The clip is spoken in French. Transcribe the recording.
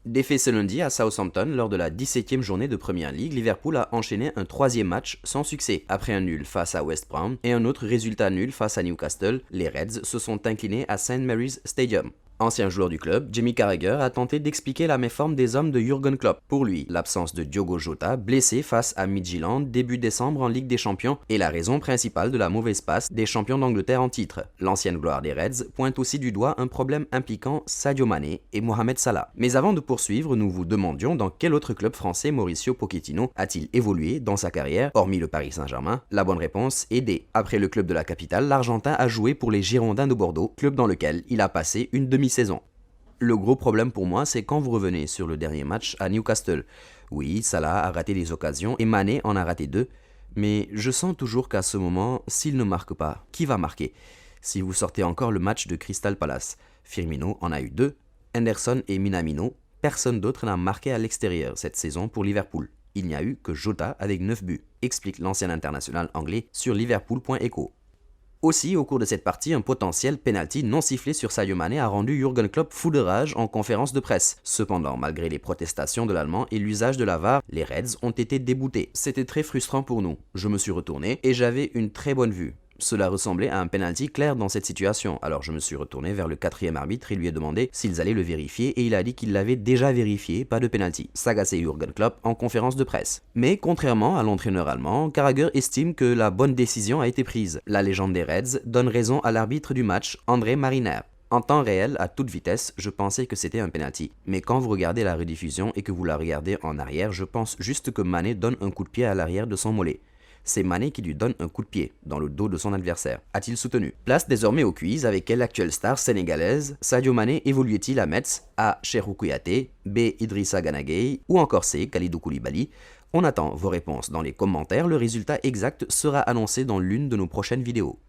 Défait ce lundi à Southampton lors de la 17e journée de Premier League, Liverpool a enchaîné un troisième match sans succès. Après un nul face à West Brom et un autre résultat nul face à Newcastle, les Reds se sont inclinés à St Mary's Stadium. Ancien joueur du club, Jamie Carragher a tenté d'expliquer la méforme des hommes de Jürgen Klopp. Pour lui, l'absence de Diogo Jota, blessé face à Midtjylland début décembre en Ligue des Champions, est la raison principale de la mauvaise passe des champions d'Angleterre en titre. L'ancienne gloire des Reds pointe aussi du doigt un problème impliquant Sadio Mané et Mohamed Salah. Mais avant de poursuivre, nous vous demandions dans quel autre club français Mauricio Pochettino a-t-il évolué dans sa carrière, hormis le Paris Saint-Germain. La bonne réponse est D. Après le club de la capitale, l'Argentin a joué pour les Girondins de Bordeaux, club dans lequel il a passé une demi-saison. Le gros problème pour moi, c'est quand vous revenez sur le dernier match à Newcastle. Oui, Salah a raté des occasions et Mané en a raté 2, mais je sens toujours qu'à ce moment, s'il ne marque pas, qui va marquer? Si vous sortez encore le match de Crystal Palace, Firmino en a eu 2, Henderson et Minamino, personne d'autre n'a marqué à l'extérieur cette saison pour Liverpool. Il n'y a eu que Jota avec 9 buts, explique l'ancien international anglais sur liverpool.echo. Aussi, au cours de cette partie, un potentiel penalty non sifflé sur Sadio Mané a rendu Jürgen Klopp fou de rage en conférence de presse. Cependant, malgré les protestations de l'Allemand et l'usage de la VAR, les Reds ont été déboutés. C'était très frustrant pour nous. Je me suis retourné et j'avais une très bonne vue. Cela ressemblait à un penalty clair dans cette situation, alors je me suis retourné vers le quatrième arbitre et lui ai demandé s'ils allaient le vérifier et il a dit qu'il l'avait déjà vérifié, pas de penalty. S'agacer Jürgen Klopp en conférence de presse. Mais contrairement à l'entraîneur allemand, Carragher estime que la bonne décision a été prise. La légende des Reds donne raison à l'arbitre du match, André Mariner. En temps réel, à toute vitesse, je pensais que c'était un penalty. Mais quand vous regardez la rediffusion et que vous la regardez en arrière, je pense juste que Mané donne un coup de pied à l'arrière de son mollet. C'est Mané qui lui donne un coup de pied dans le dos de son adversaire, a-t-il soutenu. Place désormais au quiz avec quelle actuelle star sénégalaise Sadio Mané évoluait-il à Metz? A. Cheikhou Kouyaté, B. Idrissa Gana Gueye ou encore C. Kalidou Koulibaly? On attend vos réponses dans les commentaires, le résultat exact sera annoncé dans l'une de nos prochaines vidéos.